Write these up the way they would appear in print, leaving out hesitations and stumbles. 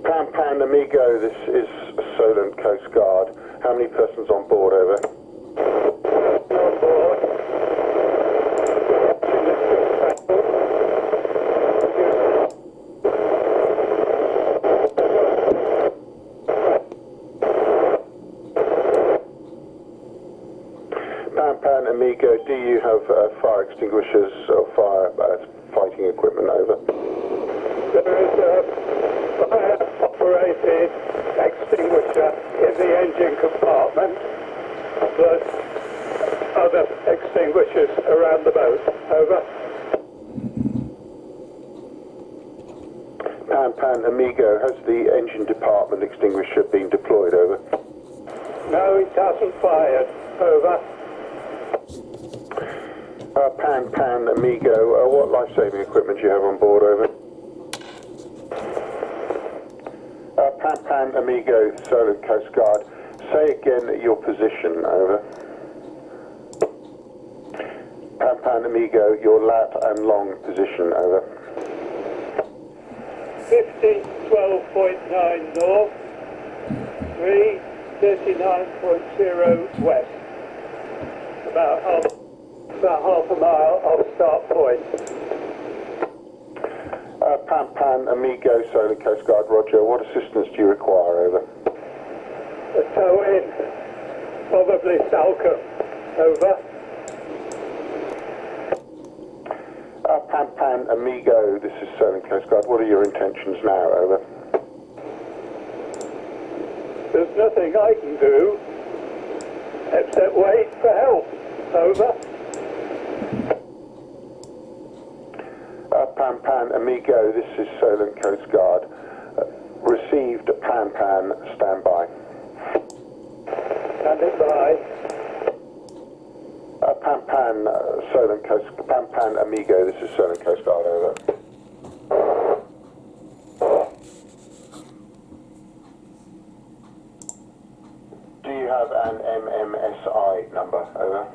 Pan Pan Amigo, this is Solent Coast Guard. How many persons on board, over? On board. Pan Pan Amigo, do you have fire extinguishers or fighting equipment, over? There is a fire-operated extinguisher in the engine compartment, plus other extinguishers around the boat. Over. Pan Pan Amigo, has the engine department extinguisher been deployed, over? No, it hasn't fired. Over. Pan Pan Amigo, what life-saving equipment do you have on board, over? Pan Pan Amigo, Solent Coast Guard, say again your position, over. Pan Pan Amigo, your lat and long position, over. 50, 12.9 north, 3, 39.0 west. About half a mile off start point. Pan Pan Amigo, Solent Coast Guard, roger. What assistance do you require, over? A tow in, probably Salcombe. Over. Pan Pan Amigo, this is Solent Coast Guard. What are your intentions now, over? There's nothing I can do except wait for help. Over. Pan Pan Amigo, this is Solent Coast Guard. Received Pan Pan, stand by. Standing by. Pan Pan, Solent Coast, Pan Pan Amigo, this is Solent Coast Guard, over. Do you have an MMSI number, over?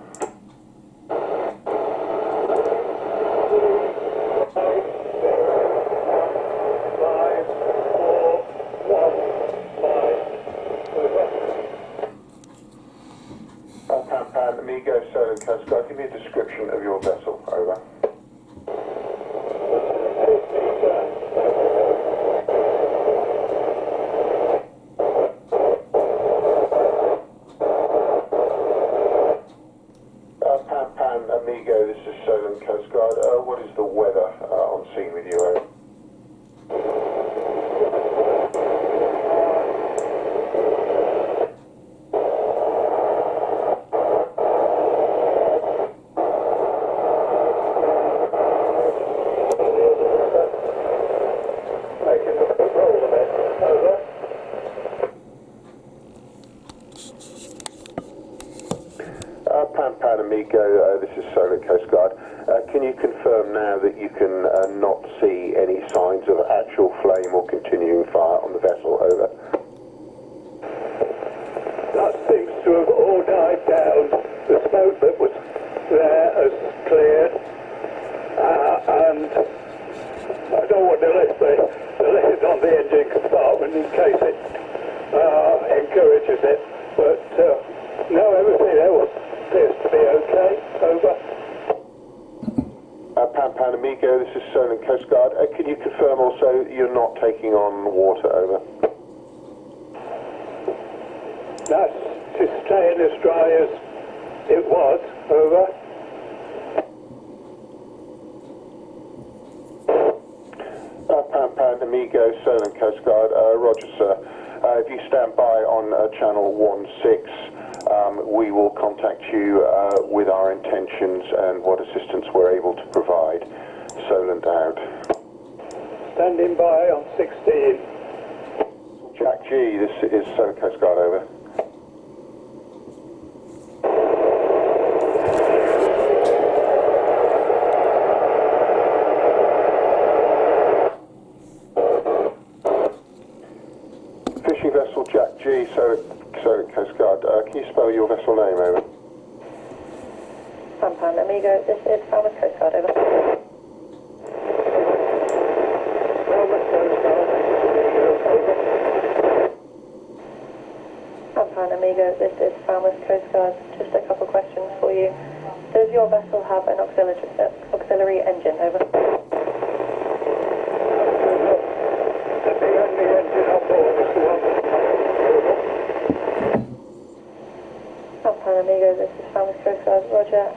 Pan Pan Amigo, Solent Coast Guard, give me a description of your vessel, over. Pan Pan Amigo, this is Solent Coast Guard. What is the weather on scene with you, over? Pan Pan Amigo, this is Solent Coast Guard. Can you confirm now that you can not see any signs of actual flame or continuing fire on the vessel, over? That seems to have all died down. The smoke that was there has cleared, and I don't want to lift the lid on the engine compartment in case it encourages it, but no, everything else appears to be okay. Over. Pan Pan Amigo, this is Solent Coast Guard. Can you confirm also you're not taking on water, over? That's to stay as dry as it was. Over. Pan Pan Amigo, Solent Coast Guard, roger, sir. If you stand by on channel 16, we will contact you with our intentions and what assistance we're able to provide. Solent out. Standing by on 16. Jack G, this is Solent Coast Guard, over. Fishing vessel Jack G, Solent Coast Guard. Can you spell your vessel name, over? Pan Pan Amigo, this is Falmouth Coast Guard, over. Falmouth Coast Guard, over. Amigo, this is Falmouth Coast Guard. Just a couple questions for you. Does your vessel have an auxiliary engine? Over. The only engine on board is the one that's Alpine Amigo, this is Falmouth Coast Guard. Roger.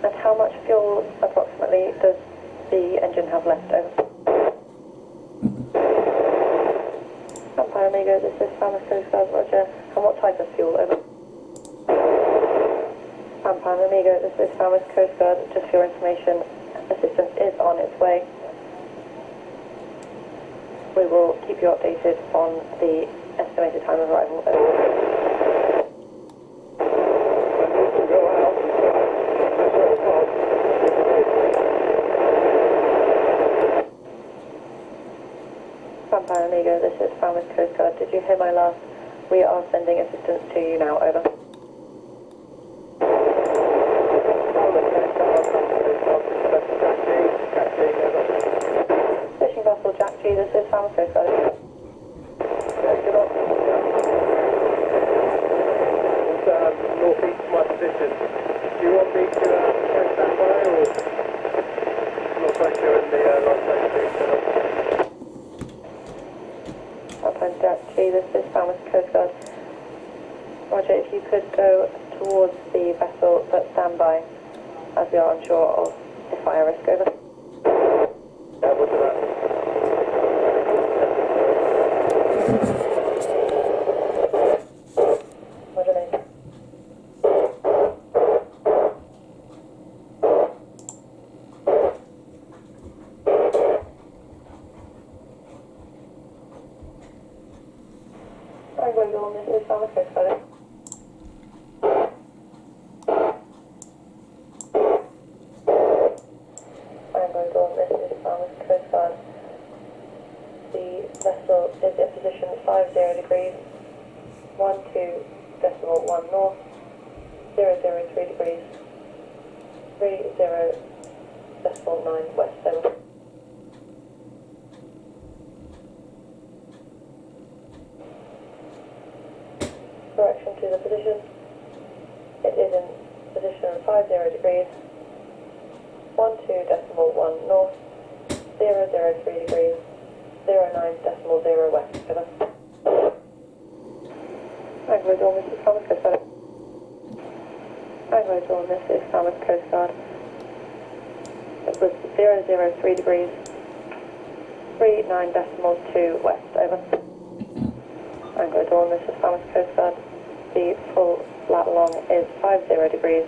And how much fuel approximately does the engine have left? Over. Alpine Amigo, this is Falmouth Coast Guard. Roger. And what type of fuel? Over. Alpine Amigo, this is Falmouth Coast Guard. Just for your information, assistance is on its way. We will keep you updated on the estimated time of arrival. Alpine Amigo, this is Falmouth Coast Guard. Did you hear my last? We are sending assistance to you now. Over. Fishing vessel Jack G, this is Falmouth Coast Guard. northeast of my position. Do you want me to stand by or not quite sure in the light Alpine Jack G, this is Falmouth Coast Guard. Roger, if you could go towards the vessel but stand by as we are unsure of the fire risk. Over. Yeah, we'll do that. Roger, mate. I'm going to go on this is Falmouth Coast Guard. The vessel is in position 50 degrees, 12.1 north, 003 degrees, 30.9 west. Over. Correction to the position. It is in position 50 degrees, 12.1 north, 003 degrees, 09.0 west. Over. Anglo Dawn, this is Falmouth Coast Guard. Anglo Dawn, this is Falmouth Coast Guard. It was 003 degrees, 39.2 west. Over. Anglo Dawn, this is Falmouth Coast Guard. The full lat long is 50 degrees,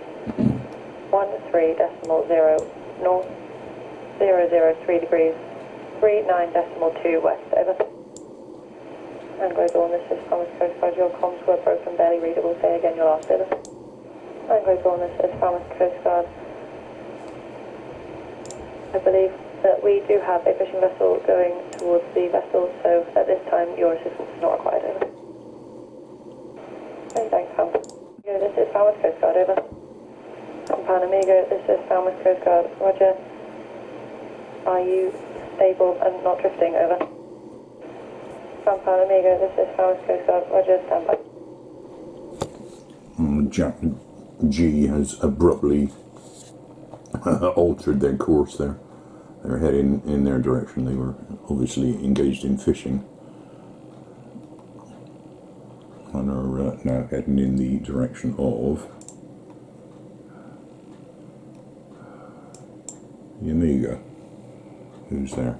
13.0 north, 003 degrees, 39.2 west. Over. Anglo Dawn, this is Falmouth Coast Guard. Your comms were broken, barely readable. Say again your last. Over. Anglo Dawn, this is Falmouth Coast Guard. I believe that we do have a fishing vessel going towards the vessel, so at this time your assistance is not required. Over. Many thanks, Falmouth. This is Falmouth Coast Guard. Over. Pan Amigo, this is Falmouth Coast Guard. Roger. Are you stable and not drifting? Over. Pan Amigo, this is Falmouth Coast Guard. Roger, stand by. Jack G has abruptly altered their course there. They're heading in their direction. They were obviously engaged in fishing and are now heading in the direction of the Amigo. Who's there?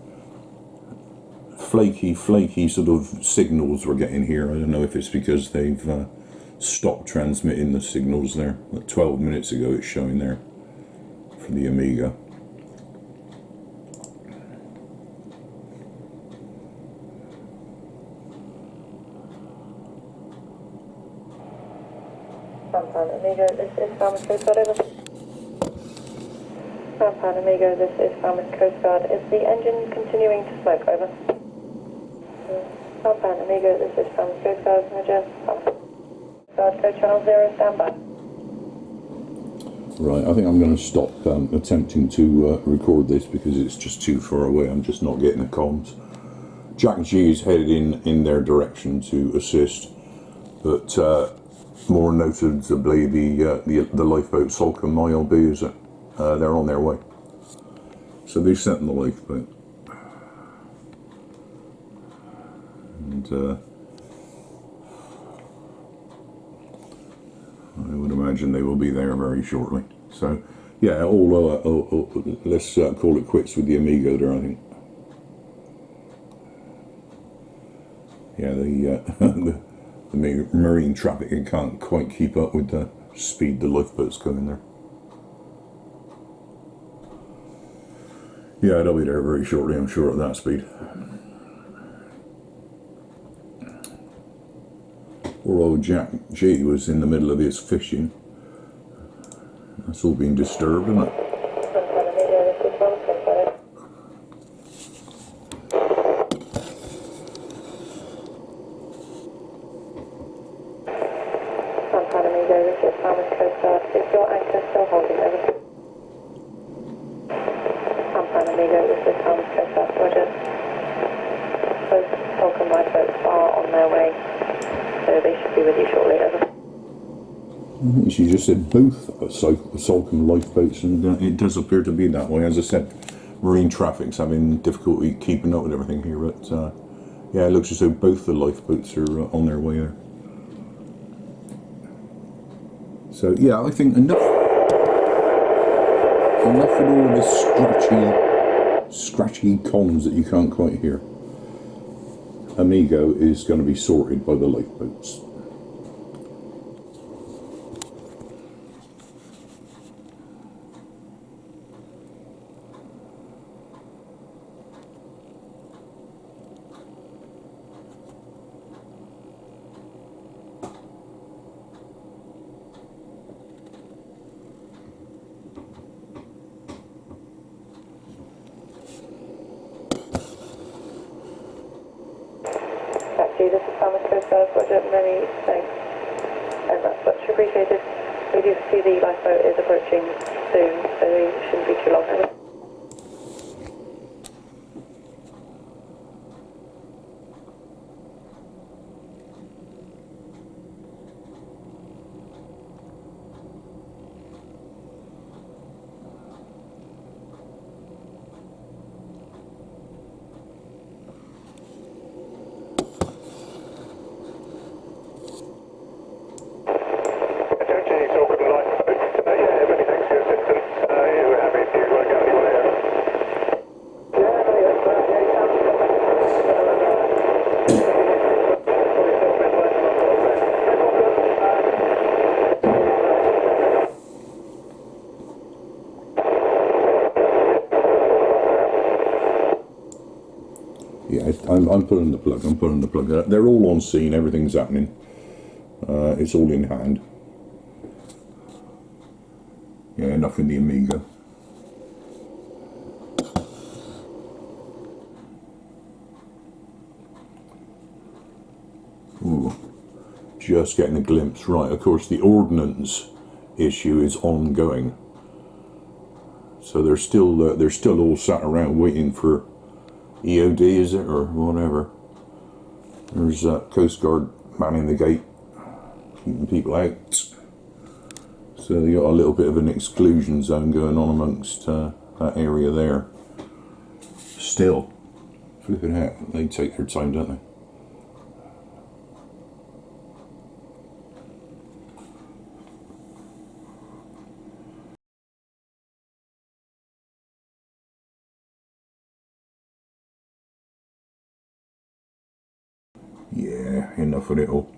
Flaky sort of signals we're getting here. I don't know if it's because they've stopped transmitting the signals there. 12 minutes ago it's showing there for the Amigo. Pan Amigo, this is Falmouth Coast Guard. Over. Pan Amigo, this is Falmouth Coast Guard. Is the engine continuing to smoke? Over. Pan Amigo, this is Falmouth Coast Guard. Roger. Guard, go channel 0, stand by. Right, I think I'm going to stop attempting to record this because it's just too far away. I'm just not getting the comms. Jack G is headed in their direction to assist, but more noticeably the lifeboat Salcombe ILB is they're on their way. So they sent the lifeboat, and I would imagine they will be there very shortly. So yeah, let's call it quits with the Amigo there, I think. Yeah, the marine traffic can't quite keep up with the speed the lifeboat's going there. Yeah, they'll be there very shortly, I'm sure, at that speed. Poor old Jack G was in the middle of his fishing. That's all been disturbed, isn't it? Amigo, this is Falmouth Coast Guard. Is your anchor still holding? Over. Amigo, this is Falmouth Coast Guard. Roger. Both Salcombe lifeboats are on their way, so they should be with you shortly. Over. She just said both Salcombe lifeboats, and it does appear to be that way. As I said, marine traffic's having difficulty keeping up with everything here, but yeah, it looks as though both the lifeboats are on their way there. So yeah, I think enough with all of this scratchy comms that you can't quite hear. Amigo is going to be sorted by the lifeboats. This is Falmouth Coast Guard. Roger, many thanks. And that's much appreciated. We do see the lifeboat is approaching soon, so we shouldn't be too long. Yeah, I'm pulling the plug. They're all on scene. Everything's happening. It's all in hand. Yeah, enough in the Amigo. Ooh, just getting a glimpse. Right, of course, the ordnance issue is ongoing. So they're still all sat around waiting for EOD, is it, or whatever. There's Coast Guard manning the gate, keeping people out. So they got a little bit of an exclusion zone going on amongst that area there. Still, flipping out, they take their time, don't they? Yeah, enough of it all.